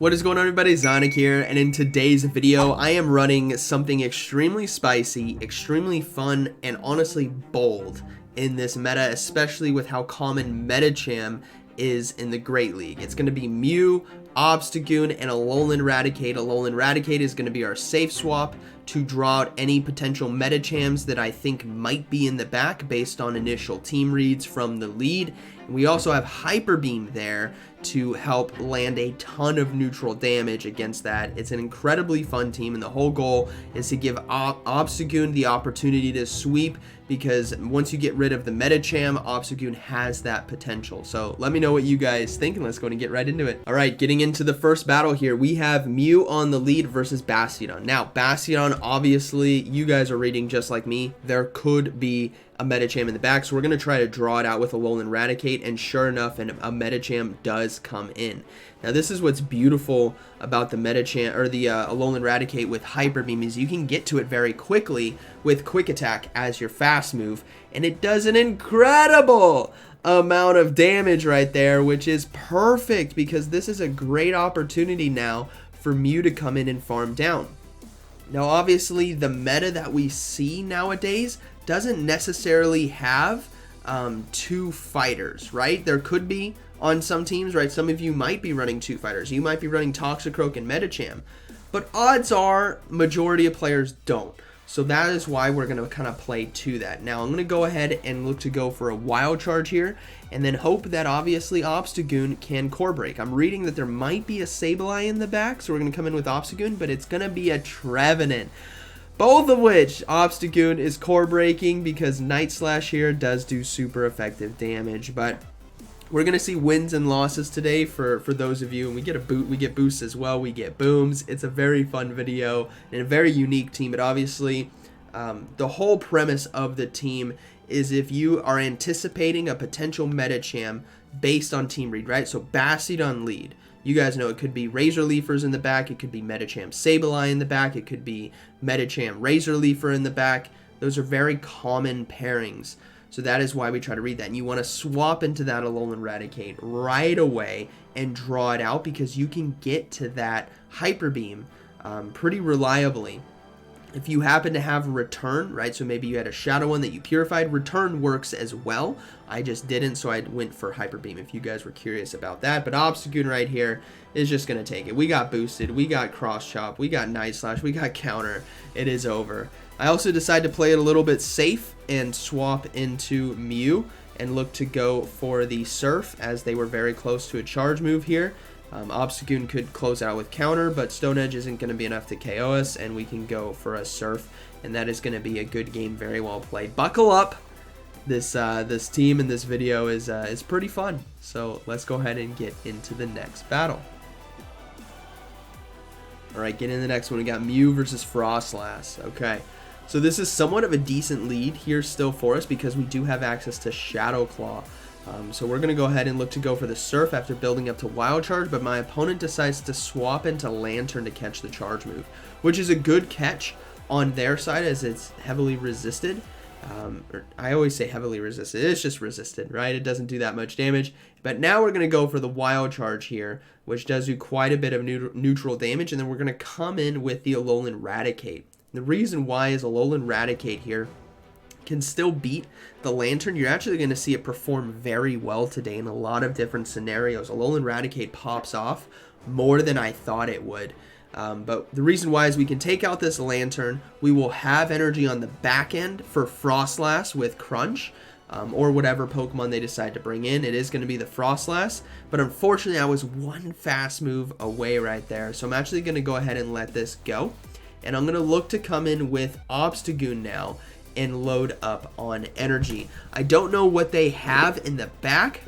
What is going on, everybody? ZyoniK here, and in today's video I am running something extremely spicy, extremely fun, and honestly bold in this meta, especially with how common Medicham is in the Great League. It's going to be Mew, Obstagoon, and Alolan Raticate. Alolan Raticate is going to be our safe swap to draw out any potential Medichams that I think might be in the back based on initial team reads from the lead. And we also have Hyper Beam there to help land a ton of neutral damage against that. It's an incredibly fun team, and the whole goal is to give Obstagoon the opportunity to sweep, because once you get rid of the Medicham, Obstagoon has that potential. So let me know what you guys think, and let's go and get right into it. All right, getting into the first battle here, we have Mew on the lead versus Bastiodon. Now, Bastiodon, obviously, you guys are reading just like me. There could be a Medicham in the back, so we're going to try to draw it out with Alolan Raticate, and sure enough, a Medicham does come in. Now, this is what's beautiful about the Medicham, or the Alolan Raticate with Hyper Beam, is you can get to it very quickly with Quick Attack as your fast move, and it does an incredible amount of damage right there, which is perfect because this is a great opportunity now for Mew to come in and farm down. Now, obviously, the meta that we see nowadays doesn't necessarily have two fighters, right? There could be on some teams, right? Some of you might be running two fighters. You might be running Toxicroak and Medicham, but odds are majority of players don't. So that is why we're going to kind of play to that. Now, I'm going to go ahead and look to go for a Wild Charge here, and then hope that obviously Obstagoon can Core Break. I'm reading that there might be a Sableye in the back, so we're going to come in with Obstagoon, but it's going to be a Trevenant. Both of which Obstagoon is Core Breaking, because Night Slash here does do super effective damage. But we're going to see wins and losses today for those of you, and we get boosts as well, we get booms. It's a very fun video and a very unique team, but obviously the whole premise of the team is if you are anticipating a potential Medicham based on team read, right? So Bastiodon lead. You guys know it could be Razor Leafers in the back, it could be Medicham Sableye in the back, it could be Medicham Razor Leafer in the back. Those are very common pairings. So that is why we try to read that. And you want to swap into that Alolan Raticate right away and draw it out, because you can get to that Hyper Beam pretty reliably. If you happen to have Return, right, so maybe you had a Shadow one that you purified, Return works as well. I just didn't, so I went for Hyper Beam if you guys were curious about that. But Obstagoon right here is just going to take it. We got boosted, we got Cross Chop, we got Night Slash, we got Counter. It is over. I also decided to play it a little bit safe and swap into Mew and look to go for the Surf, as they were very close to a charge move here. Obstagoon could close out with Counter, but Stone Edge isn't going to be enough to KO us, and we can go for a Surf, and that is going to be a good game, very well played. Buckle up! This team in this video is pretty fun, so let's go ahead and get into the next battle. Alright, getting into the next one, we got Mew versus Frostlass. Okay, so this is somewhat of a decent lead here still for us, because we do have access to Shadow Claw. So we're going to go ahead and look to go for the Surf after building up to Wild Charge, but my opponent decides to swap into Lantern to catch the charge move, which is a good catch on their side as it's heavily resisted. I always say heavily resisted. It's just resisted, right? It doesn't do that much damage. But now we're going to go for the Wild Charge here, which does do quite a bit of neutral damage, and then we're going to come in with the Alolan Raticate. The reason why is Alolan Raticate here can still beat the Lantern. You're actually going to see it perform very well today in a lot of different scenarios. Alolan Raticate pops off more than I thought it would. But the reason why is we can take out this Lantern. We will have energy on the back end for Frostlass with Crunch, or whatever Pokemon they decide to bring in. It is going to be the Frostlass, but unfortunately I was one fast move away right there. So I'm actually going to go ahead and let this go. And I'm going to look to come in with Obstagoon now and load up on energy. I don't know what they have in the back,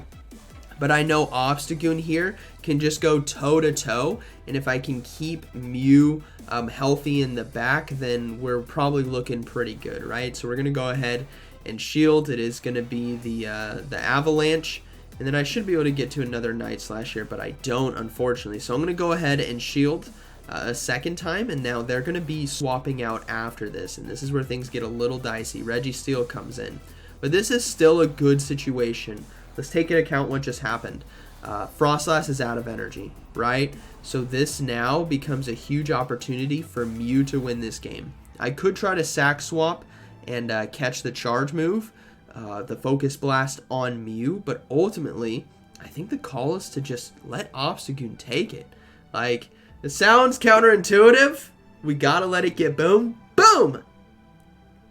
but I know Obstagoon here can just go toe-to-toe, and if I can keep Mew healthy in the back, then we're probably looking pretty good, right? So we're going to go ahead and shield. It is going to be the Avalanche, and then I should be able to get to another Night Slash here, but I don't, unfortunately. So I'm going to go ahead and shield a second time, and now they're going to be swapping out after this, and this is where things get a little dicey. Registeel comes in, but this is still a good situation. Let's take into account what just happened. Frostlass is out of energy, right? So this now becomes a huge opportunity for Mew to win this game. I could try to sack swap and catch the charge move, the Focus Blast on Mew, but ultimately, I think the call is to just let Obstagoon take it. Like, it sounds counterintuitive. We gotta let it get boom, boom!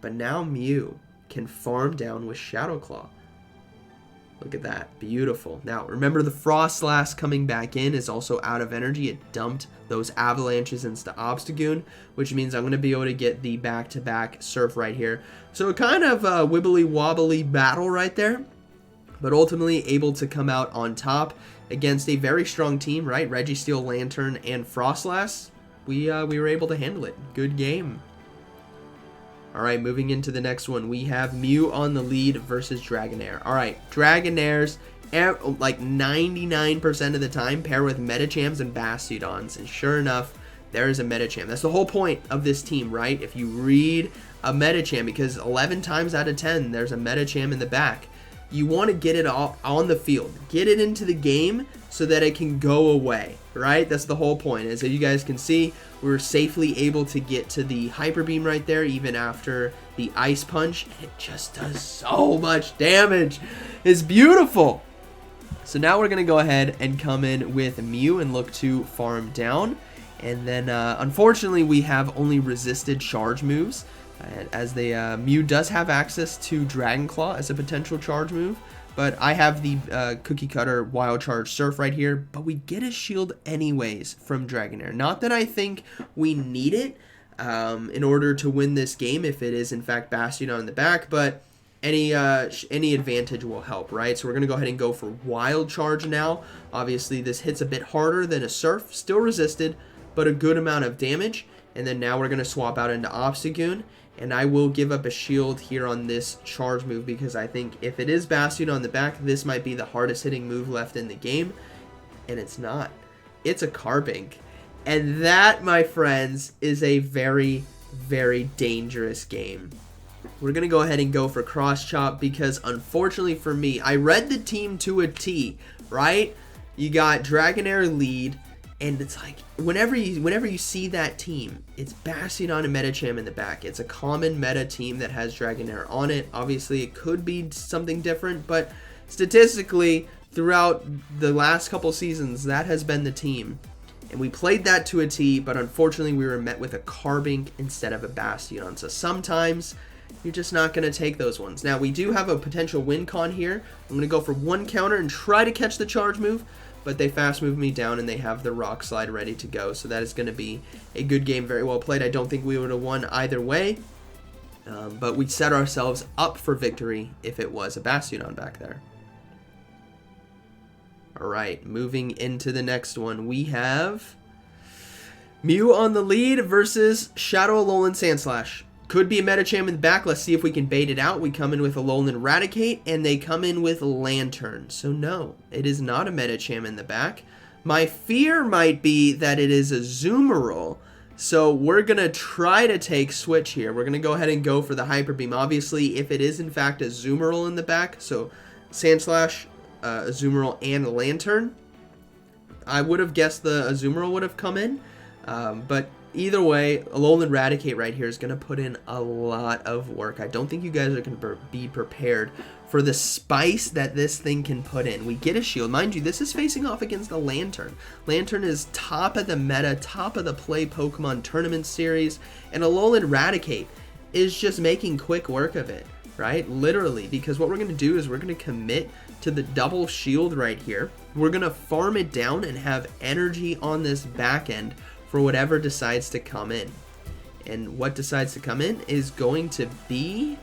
But now Mew can farm down with Shadow Claw. Look at that. Beautiful. Now, remember the Frostlass coming back in is also out of energy. It dumped those avalanches into Obstagoon, which means I'm going to be able to get the back-to-back Surf right here. So kind of a wibbly-wobbly battle right there, but ultimately able to come out on top against a very strong team, right? Registeel, Lantern, and Frostlass. We were able to handle it. Good game. Alright, moving into the next one, we have Mew on the lead versus Dragonair. Alright, Dragonairs, like 99% of the time, pair with Medichams and Bastiodons. And sure enough, there is a Medicham. That's the whole point of this team, right? If you read a Medicham, because 11 times out of 10, there's a Medicham in the back. You want to get it all on the field. Get it into the game so that it can go away, right? That's the whole point. As you guys can see, we were safely able to get to the Hyper Beam right there, even after the Ice Punch. And it just does so much damage. It's beautiful. So now we're going to go ahead and come in with Mew and look to farm down. And then, unfortunately, we have only resisted charge moves. As the Mew does have access to Dragon Claw as a potential charge move, but I have the Cookie Cutter Wild Charge Surf right here, but we get a shield anyways from Dragonair. Not that I think we need it in order to win this game if it is in fact Bastiodon in the back, but any advantage will help, right? So we're going to go ahead and go for Wild Charge now. Obviously this hits a bit harder than a Surf, still resisted, but a good amount of damage. And then now we're going to swap out into Obstagoon. And I will give up a shield here on this charge move because I think if it is Bastiodon on the back, this might be the hardest hitting move left in the game. And it's not. It's a Carbink. And that, my friends, is a very, very dangerous game. We're going to go ahead and go for Cross Chop because unfortunately for me, I read the team to a T, right? You got Dragonair lead. And it's like, whenever you see that team, it's Bastiodon and Medicham in the back. It's a common meta team that has Dragonair on it. Obviously, it could be something different, but statistically, throughout the last couple seasons, that has been the team. And we played that to a T, but unfortunately, we were met with a Carbink instead of a Bastiodon. So sometimes, you're just not going to take those ones. Now, we do have a potential win con here. I'm going to go for one counter and try to catch the charge move. But they fast move me down and they have the Rock Slide ready to go. So that is going to be a good game, very well played. I don't think we would have won either way. But we set ourselves up for victory if it was a Bastiodon back there. Alright, moving into the next one. We have Mew on the lead versus Shadow Alolan Sandslash. Could be a Medicham in the back. Let's see if we can bait it out. We come in with Alolan Raticate, and they come in with Lantern. So no, it is not a Medicham in the back. My fear might be that it is a Zoomerol. So we're going to try to take switch here. We're going to go ahead and go for the Hyper Beam. Obviously, if it is in fact a Zoomerol in the back, so Sandslash, Azumarill, and Lantern, I would have guessed the Azumarill would have come in, but either way, Alolan Raticate right here is going to put in a lot of work. I don't think you guys are going to be prepared for the spice that this thing can put in. We get a shield. Mind you, this is facing off against a Lantern. Lantern is top of the meta, top of the Play Pokemon Tournament series, and Alolan Raticate is just making quick work of it, right? Literally, because what we're going to do is we're going to commit to the double shield right here. We're going to farm it down and have energy on this back end for whatever decides to come in. And what decides to come in is going to be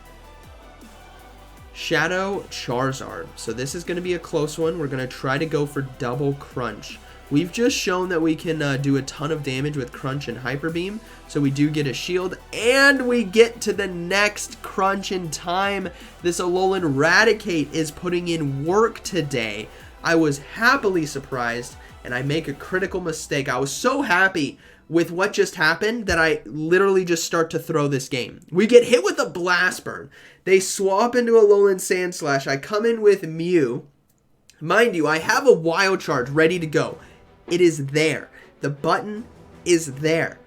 Shadow Charizard. So this is going to be a close one. We're going to try to go for double Crunch. We've just shown that we can do a ton of damage with Crunch and Hyper Beam. So we do get a shield, and we get to the next Crunch in time. This Alolan Raticate is putting in work today. I was happily surprised, and I make a critical mistake. I was so happy with what just happened that I literally just start to throw this game. We get hit with a Blast Burn. They swap into Alolan Sandslash. I come in with Mew. Mind you, I have a wild charge ready to go. It is there. The button is there.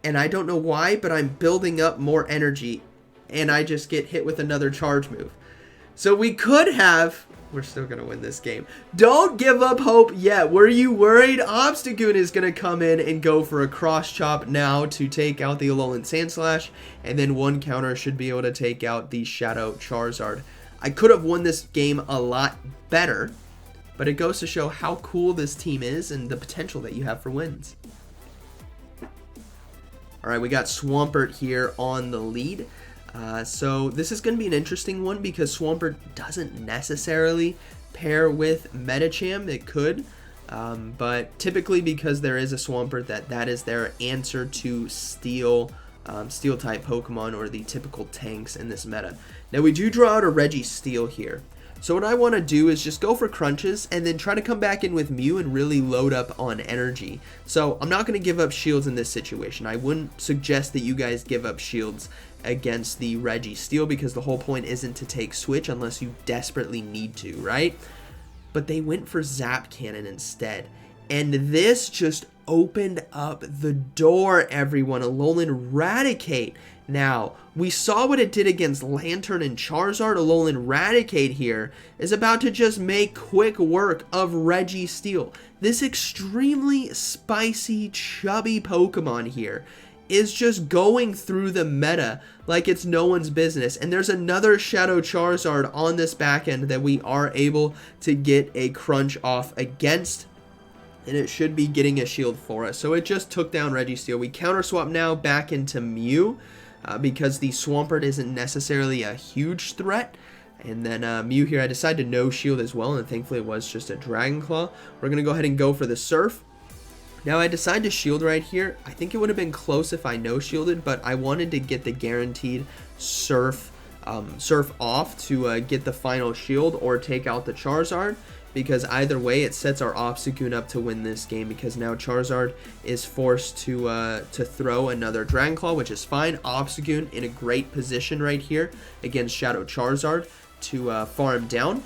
And I don't know why, but I'm building up more energy and I just get hit with another charge move. So we could have... We're still going to win this game. Don't give up hope yet. Were you worried? Obstagoon is going to come in and go for a cross chop now to take out the Alolan Sandslash. And then one counter should be able to take out the Shadow Charizard. I could have won this game a lot better, but it goes to show how cool this team is and the potential that you have for wins. Alright, we got Swampert here on the lead. So this is going to be an interesting one because Swampert doesn't necessarily pair with Medicham. It could, but typically because there is a Swampert, that is their answer to Steel type Pokemon or the typical tanks in this meta. Now we do draw out a Registeel here. So what I want to do is just go for crunches and then try to come back in with Mew and really load up on energy. So I'm not going to give up shields in this situation. I wouldn't suggest that you guys give up shields against the Registeel because the whole point isn't to take switch unless you desperately need to, right? But they went for Zap Cannon instead. And this just opened up the door, everyone. Alolan Raticate. Now, we saw what it did against Lantern and Charizard. Alolan Raticate here is about to just make quick work of Registeel. This extremely spicy, chubby Pokemon here is just going through the meta like it's no one's business. And there's another Shadow Charizard on this back end that we are able to get a crunch off against. And it should be getting a shield for us. So it just took down Registeel. We counter swap now back into Mew because the Swampert isn't necessarily a huge threat. And then Mew here, I decided to no shield as well, and thankfully it was just a Dragon Claw. We're going to go ahead and go for the Surf. Now I decided to shield right here. I think it would have been close if I no shielded, but I wanted to get the guaranteed Surf off to get the final shield or take out the Charizard. Because either way, it sets our Obstagoon up to win this game because now Charizard is forced to throw another Dragon Claw, which is fine. Obstagoon in a great position right here against Shadow Charizard to farm down.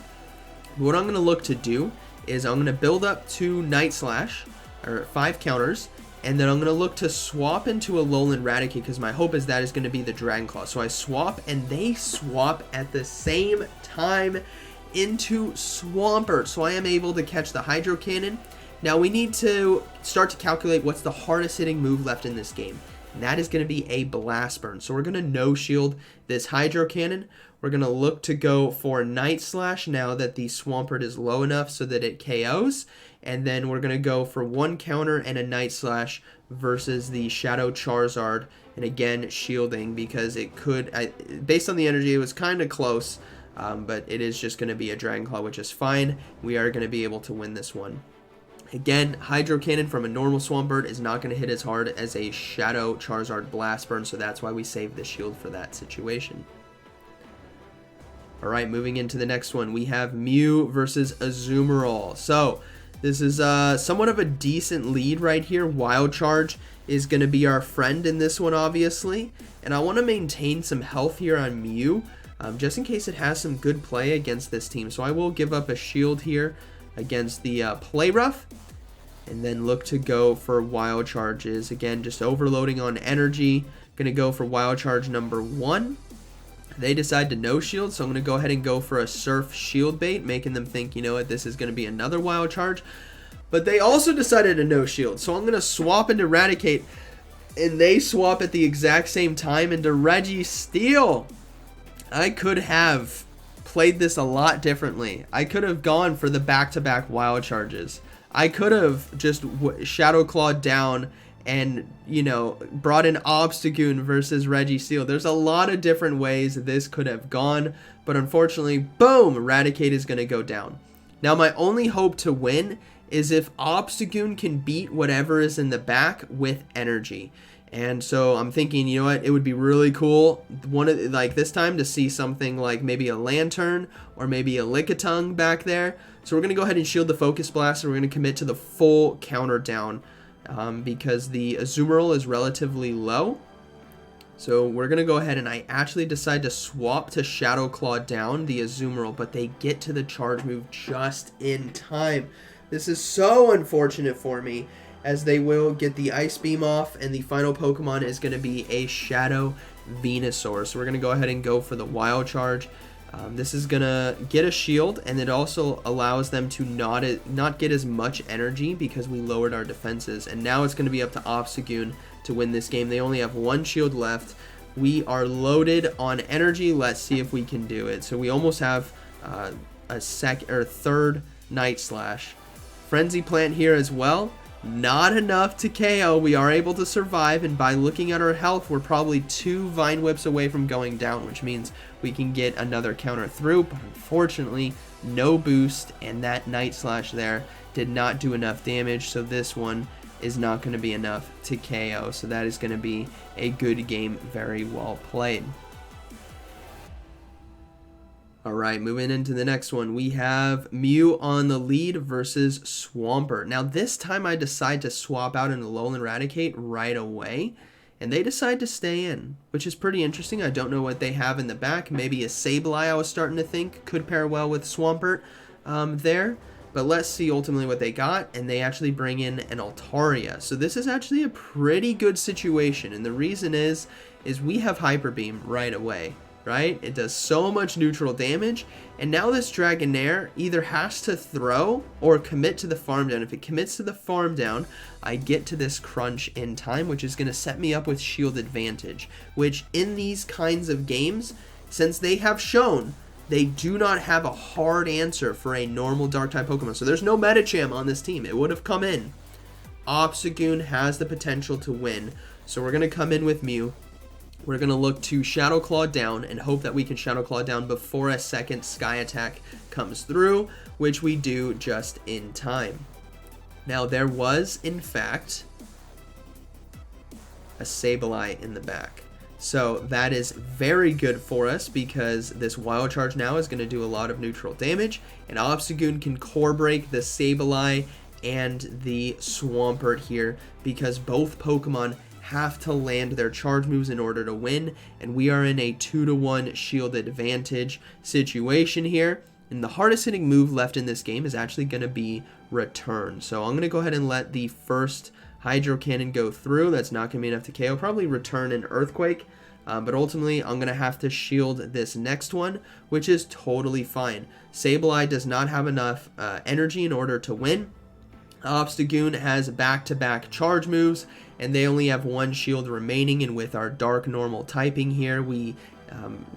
What I'm going to look to do is I'm going to build up to Night Slash, or 5 counters, and then I'm going to look to swap into Alolan Raticate because my hope is that is going to be the Dragon Claw. So I swap, and they swap at the same time into Swampert, so I am able to catch the Hydro Cannon. Now we need to start to calculate what's the hardest hitting move left in this game, and that is going to be a Blast Burn. So we're going to no shield this Hydro Cannon. We're going to look to go for Night Slash now that the Swampert is low enough so that it KOs, and then we're going to go for 1 counter and a Night Slash versus the Shadow Charizard, and again shielding because it could, based on the energy, it was kind of close. But it is just going to be a Dragon Claw, which is fine. We are going to be able to win this one. Again, Hydro Cannon from a normal Swampert is not going to hit as hard as a Shadow Charizard Blast Burn, so that's why we saved the shield for that situation. Alright, moving into the next one, we have Mew versus Azumarill. So, this is somewhat of a decent lead right here. Wild Charge is going to be our friend in this one, obviously. And I want to maintain some health here on Mew. Just in case it has some good play against this team. So I will give up a shield here against the Play Rough. And then look to go for Wild Charges. Again, just overloading on energy. Going to go for Wild Charge number 1. They decide to no shield. So I'm going to go ahead and go for a Surf Shield Bait. Making them think, you know what, this is going to be another Wild Charge. But they also decided to no shield. So I'm going to swap into Raticate. And they swap at the exact same time into Registeel. I could have played this a lot differently. I could have gone for the back-to-back Wild Charges. I could have just Shadow Clawed down and, you know, brought in Obstagoon versus Registeel. There's a lot of different ways this could have gone, but unfortunately, boom, Raticate is going to go down. Now, my only hope to win is if Obstagoon can beat whatever is in the back with energy. And so I'm thinking, you know what, it would be really cool like this time to see something like maybe a Lantern or maybe a Lickitung back there. So we're going to go ahead and shield the Focus Blast, and we're going to commit to the full counter down because the Azumarill is relatively low. So we're going to go ahead, and I actually decide to swap to Shadow Claw down the Azumarill, but they get to the charge move just in time. This is so unfortunate for me, as they will get the Ice Beam off, and the final Pokemon is going to be a Shadow Venusaur. So we're going to go ahead and go for the Wild Charge. This is going to get a shield, and it also allows them to not get as much energy because we lowered our defenses. And now it's going to be up to Obstagoon to win this game. They only have one shield left. We are loaded on energy. Let's see if we can do it. So we almost have a third Night Slash. Frenzy Plant here as well. Not enough to KO. We are able to survive, and by looking at our health, we're probably 2 Vine Whips away from going down, which means we can get another counter through, but unfortunately, no boost, and that Night Slash there did not do enough damage, so this one is not going to be enough to KO, so that is going to be a good game, very well played. Alright, moving into the next one, we have Mew on the lead versus Swampert. Now this time I decide to swap out an Alolan Raticate right away, and they decide to stay in, which is pretty interesting. I don't know what they have in the back. Maybe a Sableye, I was starting to think could pair well with Swampert there. But let's see ultimately what they got, and they actually bring in an Altaria. So this is actually a pretty good situation, and the reason is we have Hyper Beam right away. Right? It does so much neutral damage, and now this Dragonair either has to throw or commit to the farm down. If it commits to the farm down, I get to this crunch in time, which is going to set me up with shield advantage, which in these kinds of games, since they have shown they do not have a hard answer for a normal dark type Pokemon. So there's no Medicham on this team. It would have come in. Obstagoon has the potential to win, so we're going to come in with Mew. We're going to look to Shadow Claw down and hope that we can Shadow Claw down before a second Sky Attack comes through, which we do just in time. Now, there was, in fact, a Sableye in the back. So that is very good for us because this Wild Charge now is going to do a lot of neutral damage, and Obstagoon can Core Break the Sableye and the Swampert here because both Pokemon have to land their charge moves in order to win, and we are in a 2-to-1 shield advantage situation here. And the hardest hitting move left in this game is actually going to be Return. So I'm going to go ahead and let the first Hydro Cannon go through. That's not going to be enough to KO. Probably Return and Earthquake, but ultimately I'm going to have to shield this next one, which is totally fine. Sableye does not have enough energy in order to win. Obstagoon has back-to-back charge moves, and they only have one shield remaining, and with our dark normal typing here, we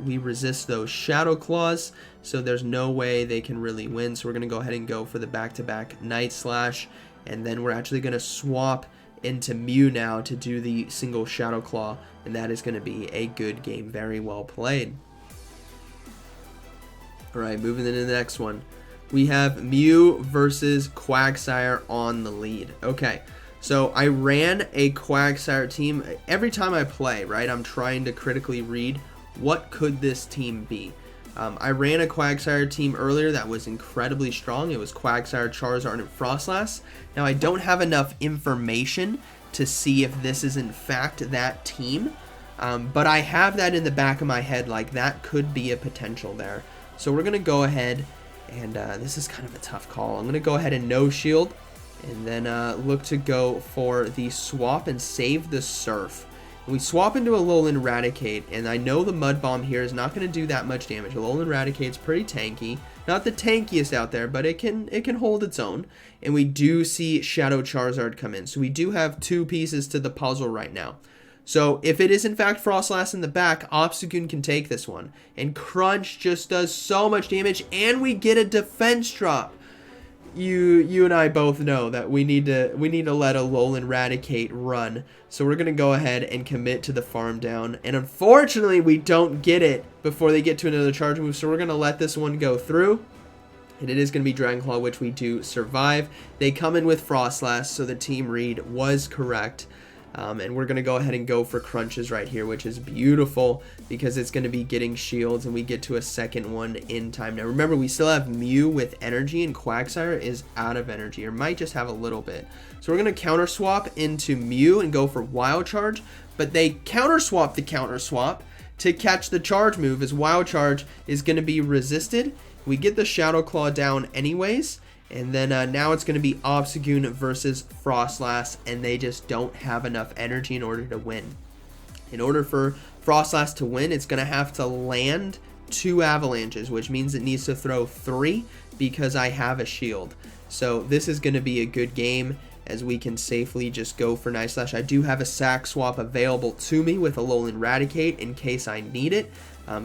resist those Shadow Claws, so there's no way they can really win. So we're going to go ahead and go for the back-to-back Night Slash, and then we're actually going to swap into Mew now to do the single Shadow Claw, and that is going to be a good game. Very well played. Alright, moving into the next one. We have Mew versus Quagsire on the lead. Okay, so I ran a Quagsire team. Every time I play, right, I'm trying to critically read what could this team be. I ran a Quagsire team earlier that was incredibly strong. It was Quagsire, Charizard, and Frostlass. Now, I don't have enough information to see if this is in fact that team, but I have that in the back of my head, like that could be a potential there. So we're going to go ahead, and this is kind of a tough call. I'm going to go ahead and no shield, and then look to go for the swap and save the Surf. We swap into Alolan Raticate, and I know the Mud Bomb here is not going to do that much damage. Alolan Raticate's pretty tanky. Not the tankiest out there, but it can hold its own. And we do see Shadow Charizard come in. So we do have two pieces to the puzzle right now. So if it is in fact Frostlass in the back, Obstagoon can take this one. And Crunch just does so much damage, and we get a defense drop. You and I both know that we need to let Alolan Raticate run. So we're gonna go ahead and commit to the farm down. And unfortunately, we don't get it before they get to another charge move. So we're gonna let this one go through. And it is gonna be Dragon Claw, which we do survive. They come in with Frostlass, so the team read was correct. And we're going to go ahead and go for crunches right here, which is beautiful because it's going to be getting shields and we get to a second one in time. Now remember, we still have Mew with energy and Quagsire is out of energy, or might just have a little bit. So we're going to counter swap into Mew and go for Wild Charge, but they counter swap the counter swap to catch the charge move, as Wild Charge is going to be resisted. We get the Shadow Claw down anyways. And then now it's going to be Obstagoon versus Frostlass, and they just don't have enough energy in order to win. In order for Frostlass to win, it's going to have to land 2 avalanches, which means it needs to throw 3 because I have a shield. So this is going to be a good game, as we can safely just go for Night Slash. I do have a sack swap available to me with Alolan Raticate in case I need it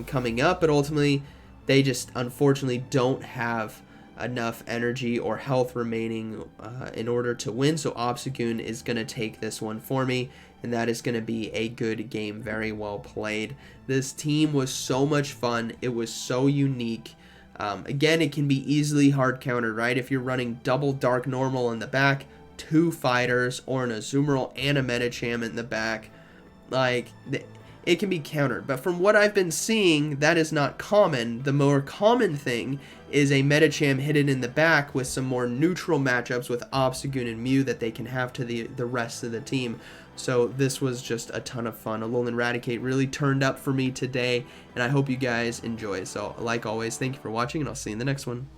coming up, but ultimately they just unfortunately don't have enough energy or health remaining in order to win. So Obstagoon is going to take this one for me, and that is going to be a good game. Very well played. This team was so much fun. It was so unique. Again, it can be easily hard countered, right? If you're running double Dark Normal in the back, 2 fighters, or an Azumarill and a Medicham in the back, like it can be countered. But from what I've been seeing, that is not common. The more common thing is a Medicham hidden in the back with some more neutral matchups with Obstagoon and Mew that they can have to the rest of the team. So this was just a ton of fun. Alolan Raticate really turned up for me today, and I hope you guys enjoy. So like always, thank you for watching, and I'll see you in the next one.